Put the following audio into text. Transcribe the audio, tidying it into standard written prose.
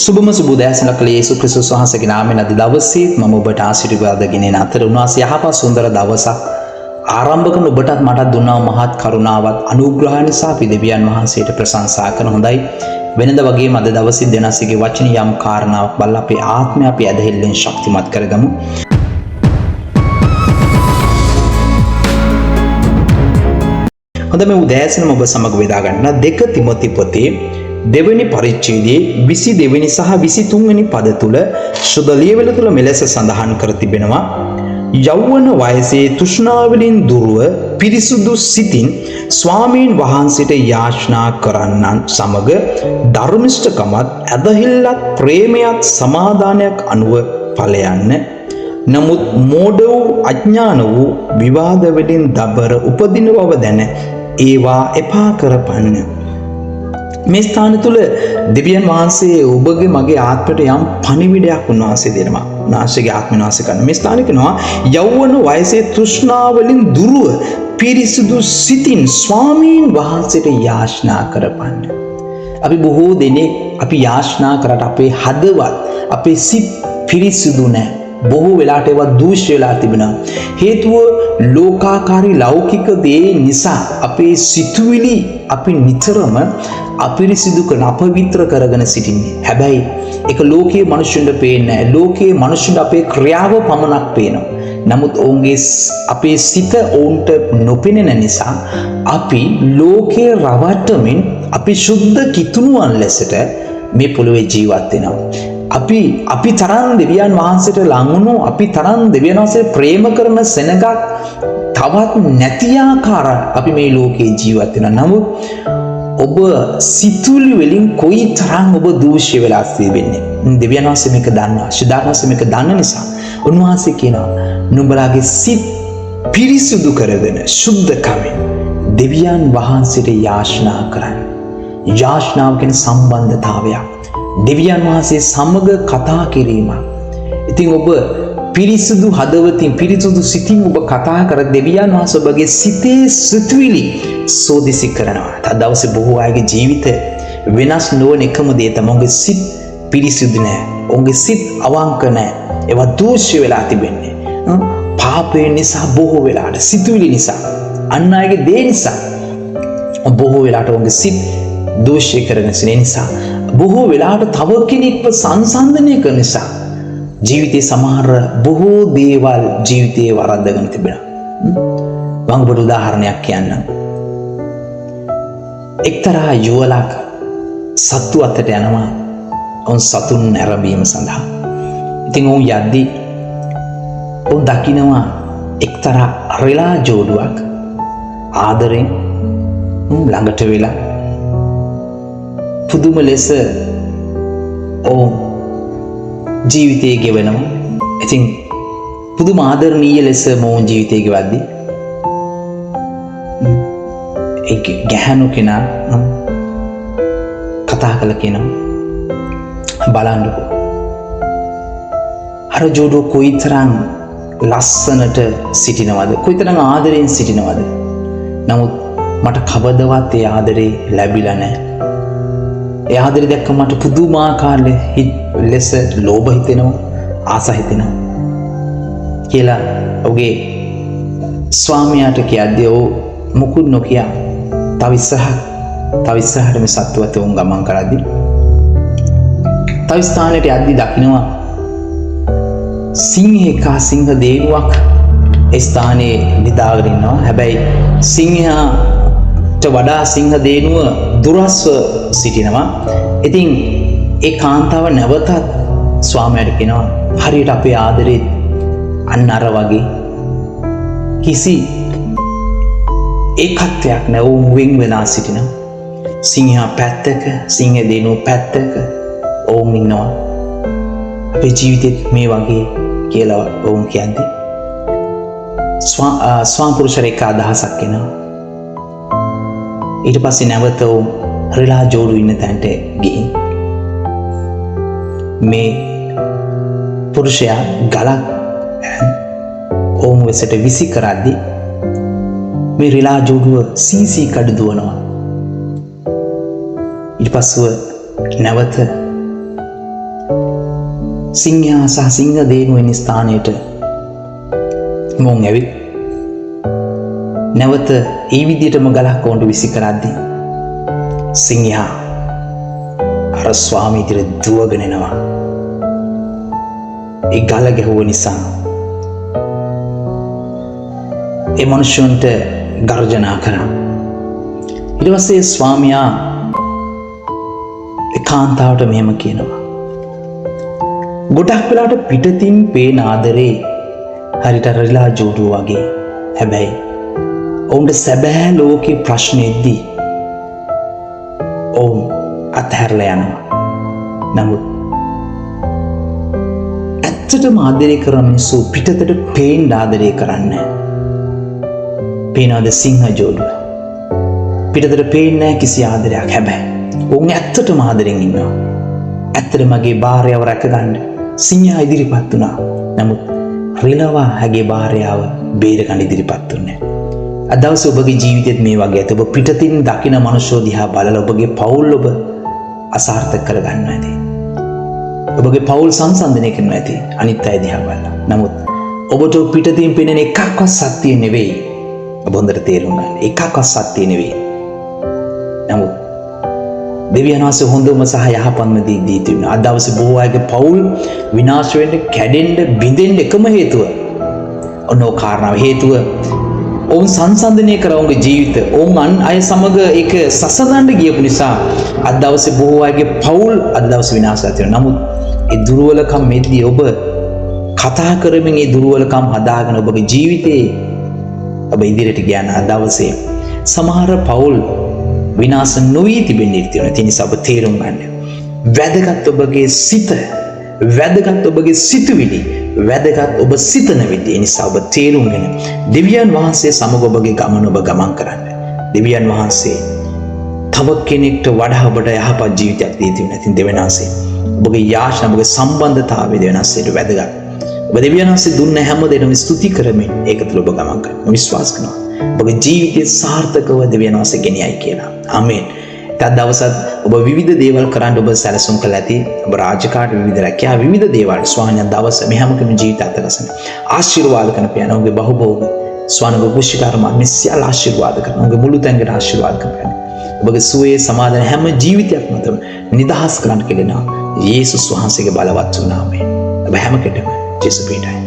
සුබම සුබ උදෑසනක් යේසුස් ක්‍රිස්තුස් වහන්සේගේ නාමයෙන් අද දවසේ මම ඔබට ආශිර්වාද ගෙනෙන අතර උන්වහන්සේ යහපත් සුන්දර දවසක් ආරම්භ කරන ඔබටත් මටත් දුන්නා මහත් කරුණාවත් අනුග්‍රහ නිසා අපි දෙවියන් වහන්සේට ප්‍රශංසා කරන හොඳයි. වෙනද වගේම අද දවසේ දෙනසගේ වචන යම් කාරණාවක් බලලා අපේ ආත්මය අපි ඇදහිල්ලෙන් ශක්තිමත් කරගමු. හොඳ මේ උදෑසන ඔබ සමග බෙදා ගන්න 2 තිමොති පොතේ දෙවැනි පරිච්ඡේදයේ 22 වෙනි සහ 23 වෙනි පද තුල සුද ලියවිල තුල මෙලෙස සඳහන් කර තිබෙනවා. යෞවන වයසේ තෘෂ්ණාවලින් දුරව පිරිසුදු සිතින් ස්වාමීන් වහන්සේට යාචනා කරන්නන් සමග ධර්මිෂ්ඨකමත් ඇදහිල්ලත් ප්‍රේමයත් සමාදානයක් අනුව ඵලයන්න. නමුත් මෝඩ වූ අඥාන වූ විවාද වලින් දබර උපදින බව දැන ඒවා එපා කරපන්න. මේ ස්ථාන තුල දෙවියන් වහන්සේ ඔබගේ මගේ ආත්මයට යම් පණිවිඩයක් උන්වහන්සේ දෙනවා. නාශගේ ආත්ම නාශ කරන මේ ස්ථානෙ කියනවා යෞවන වයසේ තෘෂ්ණාවලින් දුරව පිරිසුදු සිතින් ස්වාමීන් වහන්සේට යාචනා කරපන්න. අපි බොහෝ දෙනෙක් අපි යාචනා කරට අපේ හදවත් අපේ සිත් පිරිසුදු නැහැ. බොහෝ වෙලාට ඒවා දූෂ්‍ය වෙලා තිබෙනවා. හේතුව ලෝකාකාරී ලෞකික දේ නිසා අපේ සිතුවිලි අපි නිතරම අපිරිසිදු කරන අපවිත්‍ර කරගෙන සිටින්නේ. හැබැයි ඒක ලෝකයේ මිනිසුන්ට පේන්නේ නැහැ. ලෝකයේ මිනිසුන්ට අපේ ක්‍රියාව පමණක් පේනවා. නමුත් ඔවුන්ගේ අපේ සිත ඔවුන්ට නොපෙනෙන නිසා අපි ලෝකයේ රවට්ටමින් අපි සුද්ධ කිතුණුවන් ලෙසට මේ පොළොවේ ජීවත් වෙනවා. අපි තරම් දෙවියන් වහන්සේට ලං වුණු අපි තරම් දෙවියන් වහන්සේට ප්‍රේම කරන සෙනගක් තවත් නැති ආකාර අපි මේ ලෝකේ ජීවත් වෙනවා. නමුත් ඔබ සිතුවිලි වලින් කොයි තරම් ඔබ දූෂ්‍ය වෙලා තිබෙන්නේ. දෙවියන් වහන්සේ මේක දන්නවා. ශිදාන වහන්සේ මේක දන්න නිසා උන්වහන්සේ කියනවා නුඹලාගේ සිත් පිරිසුදු කරගෙන සුද්ධකමින් දෙවියන් වහන්සේට යාචනා කරන්න. යාචනාව කියන්නේ සම්බන්ධතාවයක්. දෙවියන් වහන්සේ සමග කතා කිරීම. ඉතින් ඔබ පිරිසුදු හදවතින් පිරිසුදු සිතින් ඔබ කතා කර දෙවියන් වහන්සේ ඔබගේ සිතේ සිතුවිලි සෝදිසි කරනවා. තව දවසේ බොහෝ අයගේ ජීවිත වෙනස් නොවන එකම දේ තමයි ඔබගේ සිත් පිරිසුදු නැහැ. ඔබගේ සිත් අවංක නැහැ. ඒවා දූෂ්‍ය වෙලා තිබෙන්නේ. පාපේ නිසා බොහෝ වෙලාට සිතුවිලි නිසා අන් අයගේ දේ නිසා බොහෝ වෙලාට ඔබගේ සිත් දූෂ්‍ය කරන නිසා බොහෝ වෙලාවට තව කෙනෙක්ව සංසන්දනය කරන නිසා ජීවිතේ සමහර බොහෝ දේවල් ජීවිතේ වරද්දගෙන තිබෙනවා. මම ඔබට උදාහරණයක් කියන්නම්. එක්තරා යුවලක් සත්තු අතට යනවා ඔවුන් සතුන් නැරඹීම සඳහා. ඉතින් ඔවුන් යද්දී ඔවුන් දකිනවා එක්තරා රෙලා ජෝඩුවක් ආදරෙන් ළඟට වෙලා පුදුම ලෙස ඔවුන් ජීවිතය ගෙවනවා. ඉතින් පුදුම ආදරණීය ලෙස මොවුන් ජීවිතය ගෙවද්දී ඒ ගැහැණු කෙනා කතා කළ කියනවා බලන්නකෝ අර ජෝඩුව කොයිතරම් ලස්සනට සිටිනවද, කොයිතරම් ආදරෙන් සිටිනවද. නමුත් මට කවදවත් ඒ ආදරේ ලැබිලා නැහැ. ඒ ආදරේ දැක්ක මට පුදුමාකාර ලෙස ලෝභ හිතෙනවා, ආස හිතෙනවා කියලා ඔහුගේ ස්වාමියාට කියද්දී ඔහු මුකුත් නොකිය තව ඉස්සරහට මේ සත්වත උන් ගමන් කරද්දී තව ස්ථානයට යද්දී දකින්නවා සිංහ දේනුවක් ඒ ස්ථානයේ නිදාගෙන ඉන්නවා. හැබැයි සිංහයාට වඩා සිංහ දේනුව දුරස්ව සිටිනවා. ඉතින් ඒ කාන්තාව නැවතත් ස්වාමියාට කියනවා හරියට අපේ ආදරේ අන්න අර වගේ කිසි ඒකත්වයක් නැව වෙන් වෙලා සිටිනවා. සිංහයා පැත්තක, සිංහ දේනුව පැත්තක ඔවුන් ඉන්නවා. අපේ ජීවිතෙත් මේ වගේ කියලා ඔවුන් කියන්නේ. ස්වාමිපුරුෂරේක අදහසක් එනවා. ඊට පස්සේ නැවත ඔවුන් රෙලා ජෝඩු ඉන්න තැනට ගිහින් මේ පුරුෂයා ගලක් ඔවුන් වෙසට විසි කරද්දී මේ රෙලා ජෝඩුව සීසී කඩ දුවනවා. ඊට පස්සෙ නැවත සිංහයා සහ සිංහ දේනුව වෙන ස්ථානයට මොවුන් ඇවිත් නැවත ඒ විදිහටම ගලක් කොන්ට විසි කරද්දී සිංහයා අර ස්වාමී ඉදිරියට දුවගෙන එනවා. ඒ ගල ගැහුව නිසා ඒ මනුෂ්‍යන්ට ගර්ජනා කරා. ඊට පස්සේ ස්වාමියා ඒ කාන්තාවට මෙහෙම කියනවා. ගොඩක් වෙලාවට පිටතින් පේන ආදරේ හරියට රිලා ජෝඩුව වගේ. හැබැයි ඔවුන්ට සැබෑ ලෝකේ ප්‍රශ්නෙද්දී ඔවුන් අත්හැරලා යනවා. නමුත් ඇත්තටම ආදරය කරන මිනිස්සු පිටතට පේන්න ආදරය කරන්නේ නැහැ. පේනවාද සිංහ ජෝඩුව? පිටතට පේන්නේ නැහැ කිසි ආදරයක්. හැබැයි ඔවුන් ඇත්තටම ආදරෙන් ඉන්නවා. ඇත්තටම මගේ භාර්යාව රැකගන්න සිංහයා ඉදිරිපත් වුණා. නමුත් රිලවා හැගේ භාර්යාව බේරගන්න ඉදිරිපත් වුණේ නැහැ. අද දවසේ ඔබගේ ජීවිතෙත් මේ වගේ ඇත. ඔබ පිටතින් දකින මනුෂ්‍යෝ දිහා බලලා ඔබගේ පවුල් ඔබ අසාර්ථක කරගන්නවා ඇති. ඔබගේ පවුල් සංසන්දනය කරනවා ඇති අනිත් අය දිහා බලලා. නමුත් ඔබට පිටතින් පෙනෙන එකක්වත් සත්‍ය නෙවෙයි. ඔබ හොඳට තේරුම් ගන්න. එකක්වත් සත්‍ය නෙවෙයි. නමුත් දෙවියන් වහන්සේ හොඳම සහ යහපත්ම දේ දී තිබුණා. අද දවසේ බොහෝ අයගේ පවුල් විනාශ වෙන්න, කැඩෙන්න, බිඳෙන්න එකම හේතුව ඔන්නෝ කාරණාව. හේතුව ඔවුන් සංසන්දනය කර ඔවුන්ගේ ජීවිත ඔවුන් අන් අය සමග ඒක සසඳන්න ගියපු නිසා අද දවසේ බොහෝ අයගේ පවුල් අද දවසේ විනාශ වෙලා තියෙනවා. නමුත් ඒ දුර්වලකම් මෙද්දී ඔබ කතා කරමින් ඒ දුර්වලකම් හදාගෙන ඔබගේ ජීවිතේ ඔබ ඉදිරියට ගියාන අද දවසේ සමහර පවුල් විනාශ නොවී තිබෙන්න ඉඩ තියෙනවා. ඒ නිසා ඔබ තේරුම් ගන්න. වැදගත් ඔබගේ සිත, වැදගත් ඔබගේ සිතුවිලි, වැදගත් ඔබ සිතන විදිය නිසා ඔබ තේරුම්ගෙන දෙවියන් වහන්සේ සමග ඔබගේ ගමන ඔබ ගමන් කරන්න. දෙවියන් වහන්සේ තව කෙනෙක්ට වඩා ඔබට යහපත් ජීවිතයක් දී තිබෙනවා. ඉතින් දෙවියන් වහන්සේ ඔබගේ යාඥා, ඔබගේ සම්බන්ධතාවය දෙවියන් වහන්සේට වැදගත්. ඔබ දෙවියන් වහන්සේ දුන්න හැම දෙයකම ස්තුති කරමින් ඒක තුළ ඔබ ගමන් කරන්න. විශ්වාස කරනවා. ඔබගේ ජීවිතය සාර්ථකව දෙවියන් වහන්සේ ගෙනියයි කියලා. ආමේන්. තත් දවසත් ඔබ විවිධ දේවල් කරන්න ඔබ සැලසුම් කළ ඇති. ඔබ රාජකාරී විවිධ රැකියා විවිධ දේවල් ස්වාමීන් දවස මේ හැම කෙනෙකුගේ ජීවිත අතලසන ආශිර්වාද කරන පියන ඔබගේ බහුභෝග ස්වාමීන් කුෂිකාරම මිස්සියල් ආශිර්වාද කරන ඔබගේ මුළු තැන්කට ආශිර්වාද කරන ඔබගේ සුවේ සමාදාන හැම ජීවිතයක් මතම නිදහස් කරන්න කෙරෙනවා යේසුස් වහන්සේගේ බලවත් වූ නාමයෙන්. ඔබ හැම කෙනෙක්ම ජේසුස් පිටයි.